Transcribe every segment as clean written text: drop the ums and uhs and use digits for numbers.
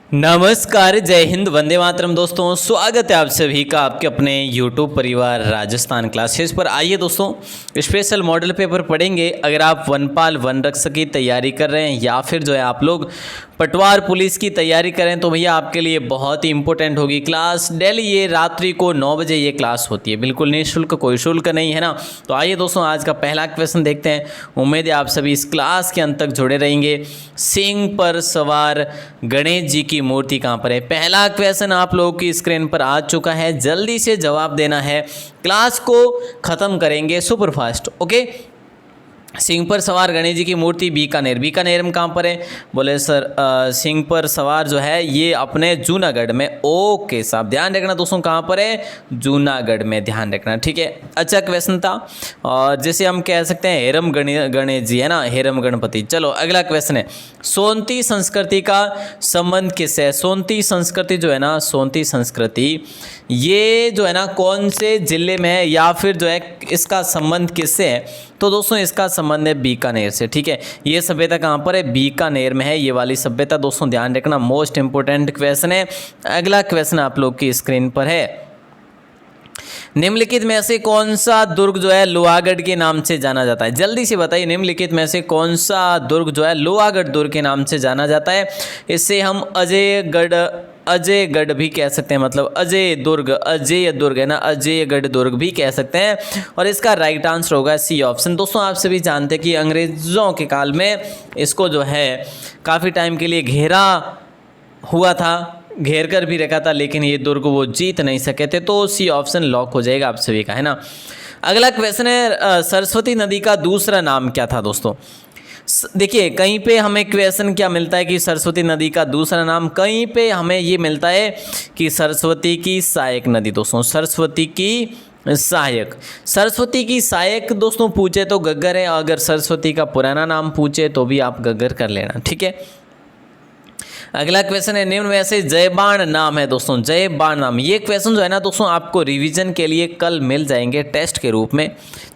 नमस्कार, जय हिंद, वंदे मातरम। दोस्तों, स्वागत है आप सभी का आपके अपने YouTube परिवार राजस्थान क्लासेस पर। आइए दोस्तों, स्पेशल मॉडल पेपर पढ़ेंगे। अगर आप वनपाल वन रक्षक की तैयारी कर रहे हैं या फिर जो है आप लोग पटवार पुलिस की तैयारी करें तो भैया आपके लिए बहुत ही इंपॉर्टेंट होगी क्लास। डेली ये रात्रि को 9 बजे ये क्लास होती है, बिल्कुल निःशुल्क, कोई शुल्क नहीं है ना। तो आइए दोस्तों, आज का पहला क्वेश्चन देखते हैं। उम्मीद है आप सभी इस क्लास के अंत तक जुड़े रहेंगे। सिंह पर सवार गणेश जी की मूर्ति कहाँ पर है? पहला क्वेश्चन आप लोगों की स्क्रीन पर आ चुका है, जल्दी से जवाब देना है। क्लास को खत्म करेंगे सुपरफास्ट, ओके। सिंह पर सवार गणेश जी की मूर्ति बीकानेर में कहाँ पर है? बोले सर सिंह पर सवार जो है ये अपने जूनागढ़ में। ओके साहब, ध्यान रखना दोस्तों, कहाँ पर है? जूनागढ़ में, ध्यान रखना, ठीक है। अच्छा क्वेश्चन था। और जैसे हम कह सकते हैं हेरम गणेश जी है ना, हेरम गणपति। चलो अगला क्वेश्चन है, सोनती संस्कृति का संबंध किससे है? सोनती संस्कृति जो है ना, सोनती संस्कृति ये जो है ना कौन से जिले में है या फिर जो है इसका संबंध किससे है? तो दोस्तों इसका संबंध है बीकानेर से, ठीक है। ये सभ्यता कहाँ पर है? बीकानेर में है ये वाली सभ्यता। दोस्तों ध्यान रखना, मोस्ट इंपोर्टेंट क्वेश्चन है। अगला क्वेश्चन आप लोग की स्क्रीन पर है, निम्नलिखित में से कौन सा दुर्ग जो है लोहागढ़ के नाम से जाना जाता है? जल्दी से बताइए, निम्नलिखित में से कौन सा दुर्ग जो है लोहागढ़ दुर्ग के नाम से जाना जाता है? इससे हम अजयगढ़ भी कह सकते हैं, मतलब अजय दुर्ग है ना, अजयगढ़ दुर्ग भी कह सकते हैं। और इसका राइट आंसर होगा सी ऑप्शन। दोस्तों आप सभी जानते हैं कि अंग्रेजों के काल में इसको जो है काफ़ी टाइम के लिए घेरा हुआ था, घेर कर भी रखा था, लेकिन ये दुर्ग वो जीत नहीं सके थे। तो सी ऑप्शन लॉक हो जाएगा आप सभी का, है ना। अगला क्वेश्चन है, सरस्वती नदी का दूसरा नाम क्या था? दोस्तों देखिए, कहीं पे हमें क्वेश्चन क्या मिलता है कि सरस्वती नदी का दूसरा नाम, कहीं पे हमें ये मिलता है कि सरस्वती की सहायक नदी। दोस्तों सरस्वती की सहायक दोस्तों पूछे तो गग्गर है, अगर सरस्वती का पुराना नाम पूछे तो भी आप गग्गर कर लेना, ठीक है। अगला क्वेश्चन है, निम्न में से जयबाण नाम है? दोस्तों जयबाण नाम, ये क्वेश्चन जो है ना दोस्तों आपको रिवीजन के लिए कल मिल जाएंगे टेस्ट के रूप में,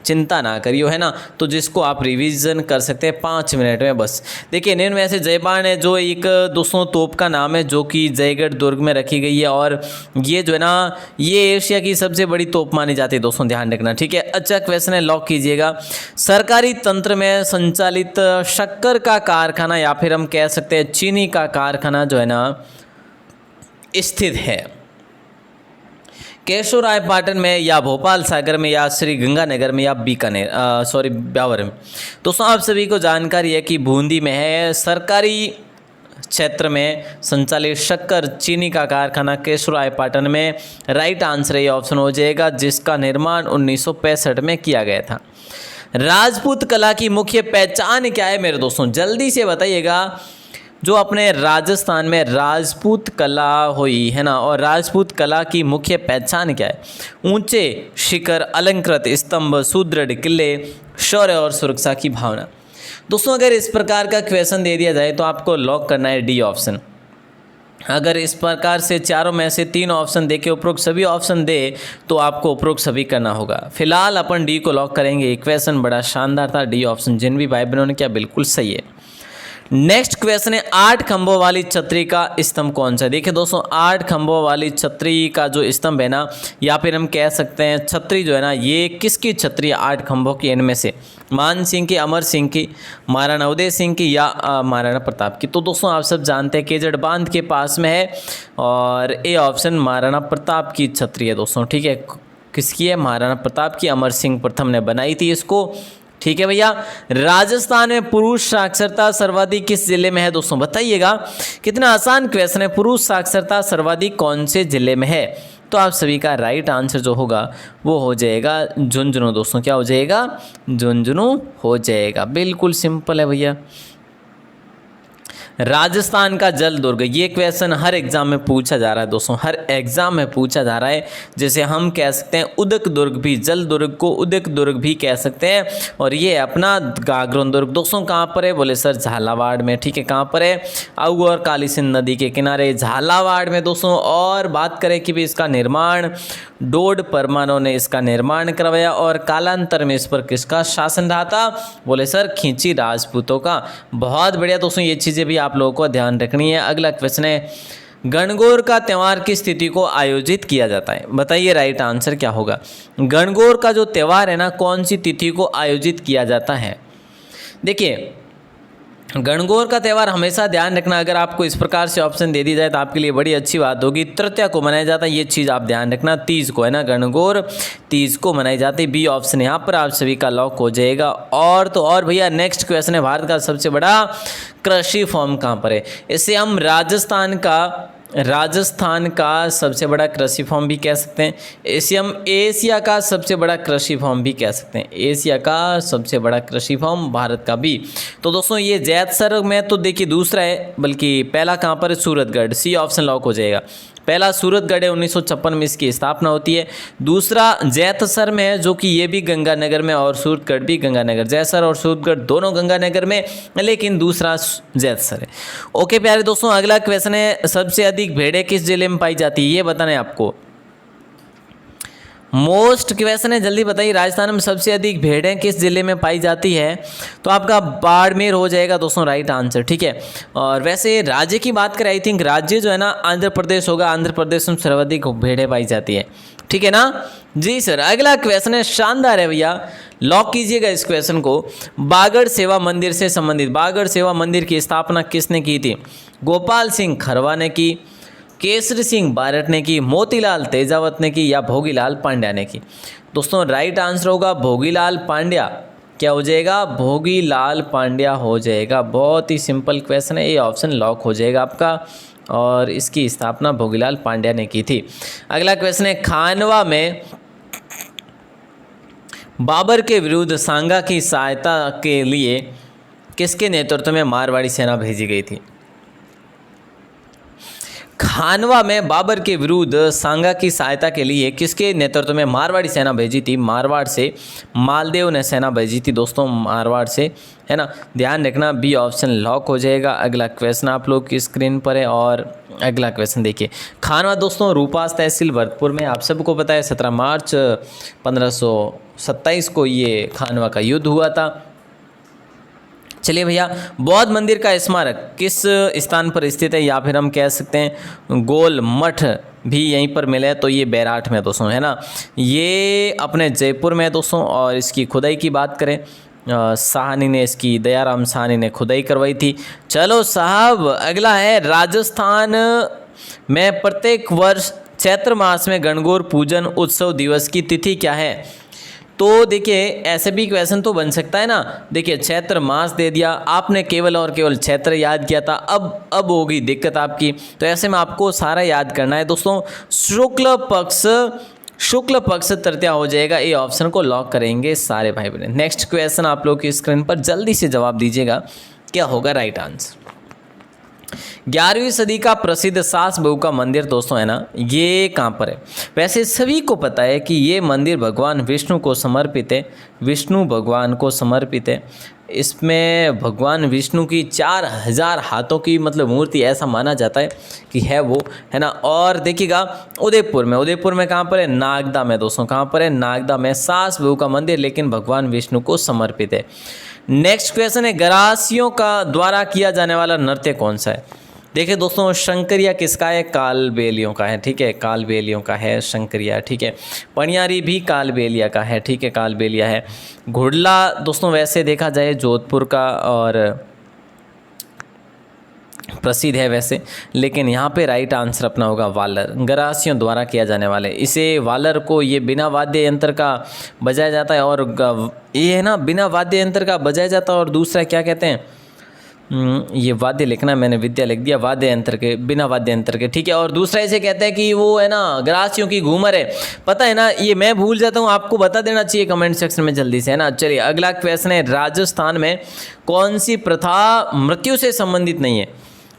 चिंता ना करियो, है ना। तो जिसको आप रिवीजन कर सकते हैं 5 मिनट में बस। देखिए, निम्न में से जयबाण है जो एक दोस्तों तोप का नाम है जो कि जयगढ़ दुर्ग में रखी गई है, और ये जो है ना ये एशिया की सबसे बड़ी तोप मानी जाती है। दोस्तों ध्यान रखना, ठीक है। अच्छा क्वेश्चन है, लॉक कीजिएगा। सरकारी तंत्र में संचालित शक्कर का कारखाना या फिर हम कह सकते हैं चीनी का कारखाना जो है ना स्थित है? केशोरायपाटन में या भोपाल सागर में या श्री गंगानगर में या ब्यावर में? दोस्तों आप सभी को जानकारी है कि बूंदी में है। सरकारी क्षेत्र में संचालित शक्कर चीनी का कारखाना केशोरायपाटन में। राइट आंसर ये ऑप्शन हो जाएगा, जिसका निर्माण 1965 में किया गया था। राजपूत कला की मुख्य पहचान क्या है मेरे दोस्तों? जल्दी से बताइएगा। जो अपने राजस्थान में राजपूत कला हुई है ना, और राजपूत कला की मुख्य पहचान क्या है? ऊंचे शिखर, अलंकृत स्तंभ, सुदृढ़ किले, शौर्य और सुरक्षा की भावना। दोस्तों अगर इस प्रकार का क्वेश्चन दे दिया जाए तो आपको लॉक करना है डी ऑप्शन। अगर इस प्रकार से चारों में से 3 ऑप्शन दे के उपरोक्त सभी ऑप्शन दे तो आपको उपरोक्त सभी करना होगा। फिलहाल अपन डी को लॉक करेंगे। क्वेश्चन बड़ा शानदार था, डी ऑप्शन जिन भी भाई बहनों ने किया बिल्कुल सही है। नेक्स्ट क्वेश्चन है, 8 खंभों वाली छतरी का स्तंभ कौन सा है? देखिए दोस्तों, 8 खंभों वाली छतरी का जो स्तंभ है ना, या फिर हम कह सकते हैं छतरी जो है ना, ये किसकी छतरी है 8 खंभों की? इनमें से मान सिंह की, अमर सिंह की, महाराणा उदय सिंह की या महाराणा प्रताप की? तो दोस्तों आप सब जानते हैं केजड़ बांध के पास में है, और ए ऑप्शन महाराणा प्रताप की छतरी है दोस्तों, ठीक है। किसकी है? महाराणा प्रताप की। अमर सिंह प्रथम ने बनाई थी इसको, ठीक है भैया। राजस्थान में पुरुष साक्षरता सर्वाधिक किस जिले में है? दोस्तों बताइएगा, कितना आसान क्वेश्चन है। पुरुष साक्षरता सर्वाधिक कौन से जिले में है? तो आप सभी का राइट आंसर जो होगा वो हो जाएगा झुंझुनू। दोस्तों क्या हो जाएगा? झुंझुनू हो जाएगा, बिल्कुल सिंपल है भैया। राजस्थान का जल दुर्ग, ये क्वेश्चन हर एग्जाम में पूछा जा रहा है दोस्तों, हर एग्जाम में पूछा जा रहा है। जैसे हम कह सकते हैं उदक दुर्ग भी, जल दुर्ग को उदक दुर्ग भी कह सकते हैं। और ये अपना गागरोन दुर्ग दोस्तों कहाँ पर है? बोले सर झालावाड़ में, ठीक है। कहाँ पर है? आऊ और काली सिंध नदी के किनारे झालावाड़ में दोस्तों। और बात करें कि भी इसका निर्माण डोड परमाणु ने इसका निर्माण करवाया, और कालांतर में इस पर किसका शासन रहा था? बोले सर खींची राजपूतों का। बहुत बढ़िया दोस्तों, ये चीज़ें भी आप लोगों को ध्यान रखनी है। अगला क्वेश्चन है, गणगौर का त्यौहार किस तिथि को आयोजित किया जाता है? बताइए राइट आंसर क्या होगा। गणगौर का जो त्यौहार है ना, कौन सी तिथि को आयोजित किया जाता है? देखिए, गणगौर का त्यौहार हमेशा ध्यान रखना, अगर आपको इस प्रकार से ऑप्शन दे दी जाए तो आपके लिए बड़ी अच्छी बात होगी। तृतीया को मनाया जाता है, ये चीज़ आप ध्यान रखना। तीज को है ना, गणगौर तीज को मनाई जाती है। बी ऑप्शन यहाँ पर आप सभी का लॉक हो जाएगा। और तो और भैया नेक्स्ट क्वेश्चन है, भारत का सबसे बड़ा कृषि फॉर्म कहाँ पर है? इसे हम राजस्थान का सबसे बड़ा कृषि फॉर्म भी कह सकते हैं। इसे हम एशिया का सबसे बड़ा कृषि फॉर्म भी कह सकते हैं। एशिया का सबसे बड़ा कृषि फॉर्म भारत का भी। तो दोस्तों ये जैतसर में तो देखिए दूसरा है, बल्कि पहला कहाँ पर है? सूरतगढ़। सी ऑप्शन लॉक हो जाएगा। पहला सूरतगढ़ है, 1956 में इसकी स्थापना होती है। दूसरा जैतसर में है, जो कि ये भी गंगानगर में, और सूरतगढ़ भी गंगानगर। जैतसर और सूरतगढ़ दोनों गंगानगर में, लेकिन दूसरा जैतसर है। ओके प्यारे दोस्तों, अगला क्वेश्चन है, सबसे अधिक भेड़ें किस जिले में पाई जाती है? ये बताना है आपको। मोस्ट क्वेश्चन है, जल्दी बताइए। राजस्थान में सबसे अधिक भेड़ें किस जिले में पाई जाती है? तो आपका बाड़मेर हो जाएगा दोस्तों राइट आंसर, ठीक है। और वैसे राज्य की बात करें, आई थिंक राज्य जो है ना आंध्र प्रदेश होगा। आंध्र प्रदेश में सर्वाधिक भेड़ें पाई जाती है, ठीक है ना जी सर। अगला क्वेश्चन है, शानदार है भैया, लॉक कीजिएगा इस क्वेश्चन को। बागड़ सेवा मंदिर से संबंधित, बागड़ सेवा मंदिर की स्थापना किसने की थी? गोपाल सिंह खरवा ने की, केसरी सिंह बारट ने की, मोतीलाल तेजावत ने की, या भोगीलाल पांड्या ने की? दोस्तों राइट आंसर होगा भोगीलाल पांड्या। क्या हो जाएगा? भोगीलाल पांड्या हो जाएगा। बहुत ही सिंपल क्वेश्चन है, ये ऑप्शन लॉक हो जाएगा आपका। और इसकी स्थापना भोगीलाल पांड्या ने की थी। अगला क्वेश्चन है, खानवा में बाबर के विरुद्ध सांगा की सहायता के लिए किसके नेतृत्व में मारवाड़ी सेना भेजी गई थी? खानवा में बाबर के विरुद्ध सांगा की सहायता के लिए किसके नेतृत्व में मारवाड़ी सेना भेजी थी? मारवाड़ से मालदेव ने सेना भेजी थी दोस्तों, मारवाड़ से, है ना। ध्यान रखना, बी ऑप्शन लॉक हो जाएगा। अगला क्वेश्चन आप लोग की स्क्रीन पर है, और अगला क्वेश्चन देखिए। खानवा दोस्तों रूपास तहसील भरतपुर में, आप सबको पता है 17 मार्च 1527 को ये खानवा का युद्ध हुआ था। चलिए भैया, बौद्ध मंदिर का स्मारक किस स्थान पर स्थित है? या फिर हम कह सकते हैं गोल मठ भी यहीं पर मिले हैं, तो ये बैराठ में दोस्तों, है ना। ये अपने जयपुर में है दोस्तों। और इसकी खुदाई की बात करें, साहनी ने इसकी, दयाराम साहनी ने खुदाई करवाई थी। चलो साहब, अगला है, राजस्थान में प्रत्येक वर्ष चैत्र मास में गणगौर पूजन उत्सव दिवस की तिथि क्या है? तो देखिए ऐसे भी क्वेश्चन तो बन सकता है ना। देखिए चैत्र मास दे दिया आपने, केवल और केवल चैत्र याद किया था, अब होगी दिक्कत आपकी। तो ऐसे में आपको सारा याद करना है दोस्तों। शुक्ल पक्ष तृतीया हो जाएगा। ये ऑप्शन को लॉक करेंगे सारे भाई बहन। नेक्स्ट क्वेश्चन आप लोग की स्क्रीन पर, जल्दी से जवाब दीजिएगा, क्या होगा राइट आंसर। 11वीं सदी का प्रसिद्ध सास बहू का मंदिर दोस्तों है ना, ये कहाँ पर है? वैसे सभी को पता है कि ये मंदिर भगवान विष्णु को समर्पित है, विष्णु भगवान को समर्पित है। इसमें भगवान विष्णु की 4000 हाथों की मतलब मूर्ति, ऐसा माना जाता है कि है वो, है ना। और देखिएगा उदयपुर में कहाँ पर है? नागदा में दोस्तों। कहाँ पर है? नागदा में सास बहू का मंदिर, लेकिन भगवान विष्णु को समर्पित है। नेक्स्ट क्वेश्चन है, गरासियों का द्वारा किया जाने वाला नृत्य कौन सा है? देखिए दोस्तों, शंकरिया किसका है? कालबेलियों का है, ठीक है, कालबेलियों का है शंकरिया, ठीक है। पनियारी भी कालबेलिया का है, ठीक है, कालबेलिया है। घुड़ला दोस्तों वैसे देखा जाए जोधपुर का और प्रसिद्ध है वैसे, लेकिन यहाँ पे राइट आंसर अपना होगा वालर। गरासियों द्वारा किया जाने वाले, इसे वालर को ये बिना वाद्य यंत्र का बजाया जाता है, और ये है ना बिना वाद्य यंत्र का बजाया जाता है। और दूसरा क्या कहते हैं, ये वाद्य लिखना, मैंने विद्या लिख दिया, वाद्य यंत्र के, बिना वाद्य यंत्र के, ठीक है। और दूसरा इसे कहते हैं कि वो है ना गरासियों की घूमर है, पता है ना, ये मैं भूल जाता हूँ, आपको बता देना चाहिए कमेंट सेक्शन में जल्दी से, है ना। चलिए अगला क्वेश्चन है, राजस्थान में कौन सी प्रथा मृत्यु से संबंधित नहीं है?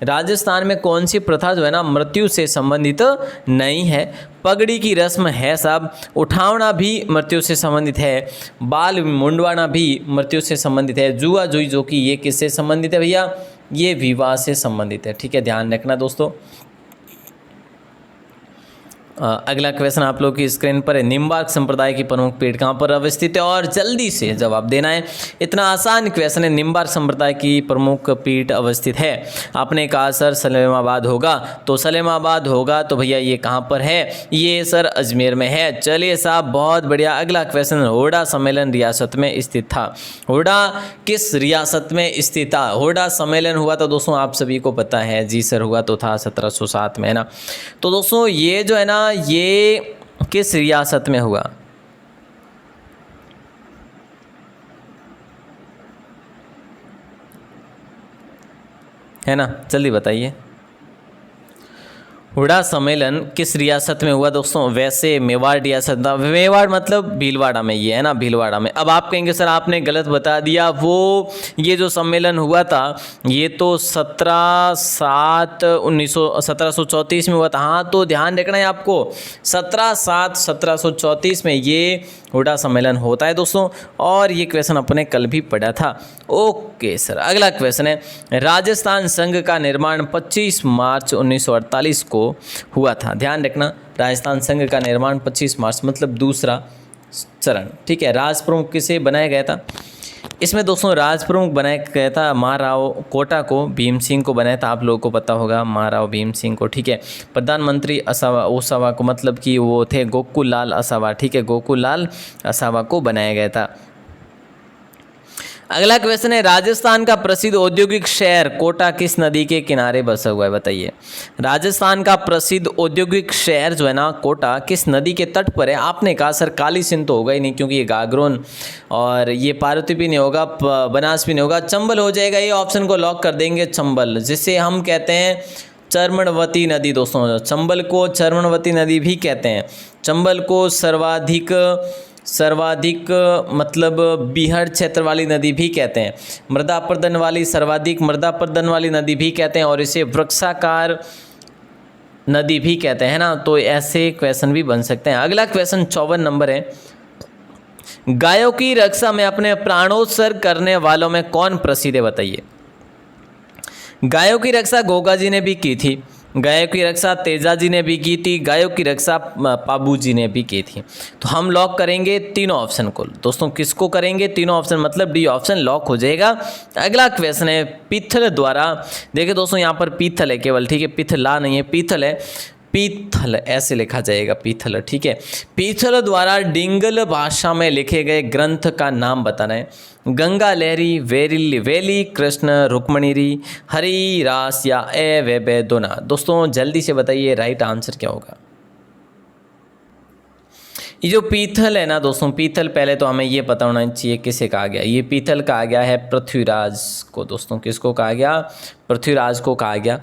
राजस्थान में कौन सी प्रथा जो है ना मृत्यु से संबंधित नहीं है? पगड़ी की रस्म है साहब, उठावना भी मृत्यु से संबंधित है, बाल मुंडवाना भी मृत्यु से संबंधित है, जुआ जुई जो कि ये किससे संबंधित है भैया? ये विवाह से संबंधित है, ठीक है, ध्यान रखना दोस्तों। अगला क्वेश्चन आप लोग की स्क्रीन पर है, निम्बार्क संप्रदाय की प्रमुख पीठ कहाँ पर अवस्थित है, और जल्दी से जवाब देना है। इतना आसान क्वेश्चन है, निम्बार्क संप्रदाय की प्रमुख पीठ अवस्थित है। आपने कहा सर सलेमाबाद होगा, तो सलेमाबाद होगा तो भैया ये कहाँ पर है, ये सर अजमेर में है। चलिए साहब बहुत बढ़िया। अगला क्वेश्चन, होड़ा सम्मेलन रियासत में स्थित था। होड़ा किस रियासत में स्थित था? होड़ा सम्मेलन हुआ तो दोस्तों आप सभी को पता है, जी सर हुआ तो था 1707 में, है ना। तो दोस्तों ये जो है ना, ये किस रियासत में हुआ? है ना, जल्दी बताइए। हुड़ा सम्मेलन किस रियासत में हुआ दोस्तों? वैसे मेवाड़ रियासत था। मेवाड़ मतलब भीलवाड़ा में, ये है ना, भीलवाड़ा में। अब आप कहेंगे सर आपने गलत बता दिया, वो ये जो सम्मेलन हुआ था ये तो 17/7/1734 में हुआ था। हाँ, तो ध्यान रखना है आपको, 17/7/1734 में ये हुड़ा सम्मेलन होता है दोस्तों, और ये क्वेश्चन अपने कल भी पढ़ा था। ओके सर, अगला क्वेश्चन है, राजस्थान संघ का निर्माण 25 मार्च 1948 को हुआ था। ध्यान रखना, राजस्थान संघ का निर्माण 25 मार्च मतलब दूसरा चरण, ठीक है। राज प्रमुख किसे बनाया गया था? इसमें दोस्तों राज प्रमुख बनाया गया था महाराव कोटा को, भीम सिंह को बनाया था, आप लोगों को पता होगा महाराव भीम सिंह को, ठीक है। प्रधानमंत्री ओसावा को, मतलब कि वो थे गोकुल लाल असावा, ठीक है, गोकुल लाल असावा को बनाया गया था। अगला क्वेश्चन है, राजस्थान का प्रसिद्ध औद्योगिक शहर कोटा किस नदी के किनारे बसा हुआ है? बताइए। राजस्थान का प्रसिद्ध औद्योगिक शहर जो है ना कोटा, किस नदी के तट पर है? आपने कहा सर काली सिंध तो होगा ही नहीं, क्योंकि ये गागरोन और ये पार्वती भी नहीं होगा, बनास भी नहीं होगा, चंबल हो जाएगा। ये ऑप्शन को लॉक कर देंगे, चंबल, जिसे हम कहते हैं चर्मणवती नदी दोस्तों। चंबल को चर्मणवती नदी भी कहते हैं। चंबल को सर्वाधिक मतलब बीहड़ क्षेत्र वाली नदी भी कहते हैं। मृदा अपर्दन वाली, सर्वाधिक मृदा अपर्दन वाली नदी भी कहते हैं, और इसे वृक्षाकार नदी भी कहते हैं ना। तो ऐसे क्वेश्चन भी बन सकते हैं। अगला क्वेश्चन 54 नंबर है, गायों की रक्षा में अपने प्राणोत्सर्ग करने वालों में कौन प्रसिद्ध है? बताइए। गायों की रक्षा गोगा जी ने भी की थी, गायों की रक्षा तेजा जी ने भी की थी, गायों की रक्षा पाबू जी ने भी की थी। तो हम लॉक करेंगे तीनों ऑप्शन को दोस्तों। किसको करेंगे? तीनों ऑप्शन, मतलब डी ऑप्शन लॉक हो जाएगा। अगला क्वेश्चन है, पीथल द्वारा, देखिए दोस्तों यहाँ पर पीथल है केवल, ठीक है, पीथला नहीं है, पीथल है, पीथल ऐसे लिखा जाएगा, पीथल, ठीक है। पीथल द्वारा डिंगल भाषा में लिखे गए ग्रंथ का नाम बताना है। गंगा लहरी, वेली कृष्ण रुक्मणीरी, हरि रास या ए वे दोना। दोस्तों जल्दी से बताइए राइट आंसर क्या होगा। ये जो पीथल है ना दोस्तों, पीथल पहले तो हमें ये पता होना चाहिए किसे कहा गया। ये पीथल कहा गया है पृथ्वीराज को दोस्तों। किसको कहा गया? पृथ्वीराज को कहा गया।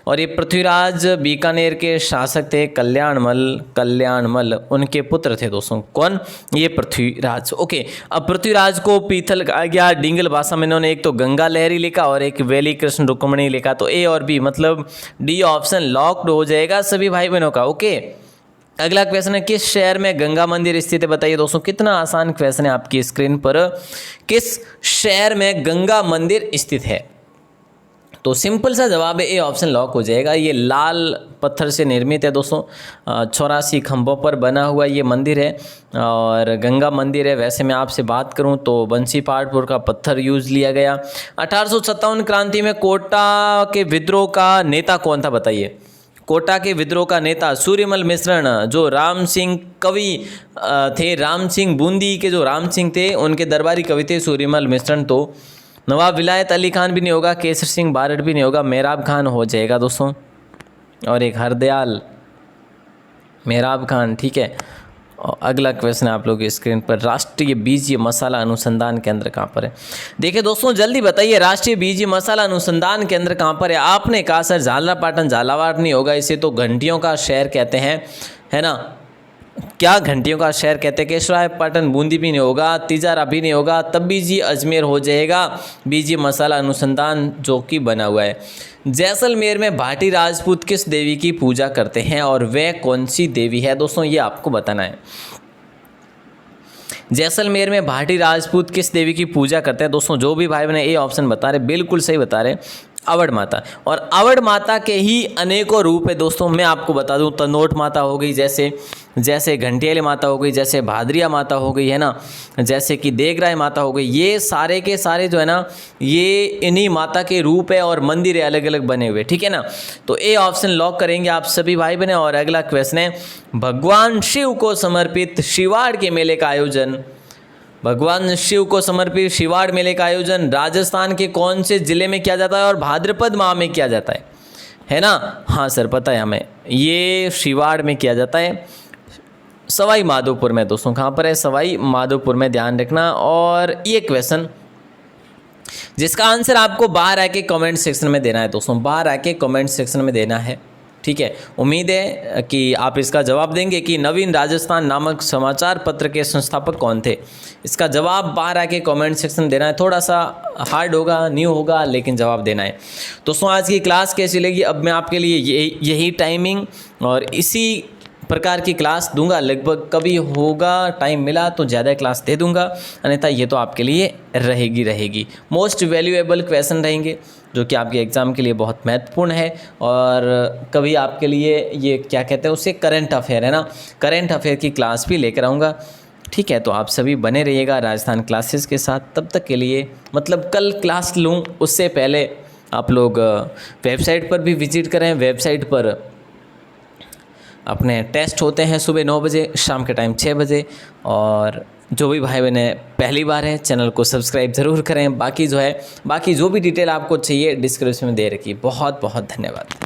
और ये पृथ्वीराज बीकानेर के शासक थे, कल्याणमल उनके पुत्र थे दोस्तों। कौन? ये पृथ्वीराज। ओके, अब पृथ्वीराज को पीथल कहा गया। डिंगल भाषा में इन्होंने एक तो गंगा लहरी लिखा और एक वेली कृष्ण रुक्मणी लिखा। तो ए और बी मतलब डी ऑप्शन लॉक्ड हो जाएगा सभी भाई बहनों का। ओके, अगला क्वेश्चन है, किस शहर में गंगा मंदिर स्थित है? बताइए दोस्तों, कितना आसान क्वेश्चन है आपकी स्क्रीन पर। किस शहर में गंगा मंदिर स्थित है? तो सिंपल सा जवाब है, ए ऑप्शन लॉक हो जाएगा। ये लाल पत्थर से निर्मित है दोस्तों, 84 खंभों पर बना हुआ ये मंदिर है और गंगा मंदिर है। वैसे मैं आपसे बात करूं तो बंसी पहाड़पुर का पत्थर यूज लिया गया। 1857 क्रांति में कोटा के विद्रोह का नेता कौन था? बताइए। कोटा के विद्रोह का नेता सूर्यमल मिश्रण, जो राम सिंह कवि थे, राम सिंह बूंदी के जो राम सिंह थे उनके दरबारी कवि थे सूर्यमल मिश्रण। तो नवाब विलायत अली खान भी नहीं होगा, केसर सिंह बारड भी नहीं होगा, मेहराब खान हो जाएगा दोस्तों, और एक हरदयाल मेहराब खान, ठीक है। और अगला क्वेश्चन है आप लोगों की स्क्रीन पर, राष्ट्रीय बीजीय मसाला अनुसंधान केंद्र कहाँ पर है? देखिए दोस्तों जल्दी बताइए, राष्ट्रीय बीजीय मसाला अनुसंधान केंद्र कहाँ पर है? आपने कहा सर झालरापाटन, झालावाड़ नहीं होगा, इसे तो घंटियों का शहर कहते हैं, है ना। क्या घंटियों का शहर कहते हैं? केशरापाटन बूंदी भी नहीं होगा, तिजारा भी नहीं होगा, तब बीजी अजमेर हो जाएगा बीजी मसाला अनुसंधान जो कि बना हुआ है। जैसलमेर में भाटी राजपूत किस देवी की पूजा करते हैं और वह कौन सी देवी है? दोस्तों ये आपको बताना है। जैसलमेर में भाटी राजपूत किस देवी की पूजा करते हैं? दोस्तों जो भी भाई बहन ए ऑप्शन बता रहे बिल्कुल सही बता रहे। अवड़ माता। और अवड़ माता के ही अनेकों रूप है दोस्तों। मैं आपको बता दूं, तनोट माता हो गई, जैसे घंटियाली माता हो गई, जैसे भादरिया माता हो गई, है ना, जैसे कि देगराय माता हो गई। ये सारे के सारे जो है ना, ये इन्हीं माता के रूप है और मंदिर है अलग अलग बने हुए, ठीक है ना। तो ए ऑप्शन लॉक करेंगे आप सभी भाई बहन। और अगला क्वेश्चन है, भगवान शिव को समर्पित शिवाड़ के मेले का आयोजन, भगवान शिव को समर्पित शिवाड़ मेले का आयोजन राजस्थान के कौन से जिले में किया जाता है और भाद्रपद माह में किया जाता है ना। हाँ सर, पता है हमें, ये शिवाड़ में किया जाता है, सवाई माधोपुर में दोस्तों। कहाँ पर है? सवाई माधोपुर में, ध्यान रखना। और ये क्वेश्चन जिसका आंसर आपको बाहर आके कमेंट सेक्शन में देना है दोस्तों, बाहर आके कमेंट सेक्शन में देना है, ठीक है। उम्मीद है कि आप इसका जवाब देंगे कि नवीन राजस्थान नामक समाचार पत्र के संस्थापक कौन थे। इसका जवाब बाहर आके कमेंट सेक्शन में देना है। थोड़ा सा हार्ड होगा, न्यू होगा, लेकिन जवाब देना है दोस्तों। आज की क्लास कैसी लगी? अब मैं आपके लिए यही टाइमिंग और इसी प्रकार की क्लास दूंगा, लगभग कभी होगा टाइम मिला तो ज़्यादा क्लास दे दूंगा, अन्यथा ये तो आपके लिए रहेगी। मोस्ट वैल्यूएबल क्वेश्चन रहेंगे जो कि आपके एग्ज़ाम के लिए बहुत महत्वपूर्ण है। और कभी आपके लिए ये क्या कहते हैं उसे, करंट अफेयर है ना, करंट अफेयर की क्लास भी लेकर आऊँगा, ठीक है। तो आप सभी बने रहिएगा राजस्थान क्लासेस के साथ। तब तक के लिए, मतलब कल क्लास लूँ उससे पहले आप लोग वेबसाइट पर भी विजिट करें। वेबसाइट पर अपने टेस्ट होते हैं सुबह 9 बजे, शाम के टाइम 6 बजे। और जो भी भाई बहने पहली बार है, चैनल को सब्सक्राइब ज़रूर करें। बाकी जो भी डिटेल आपको चाहिए डिस्क्रिप्शन में दे रखी है। बहुत बहुत धन्यवाद।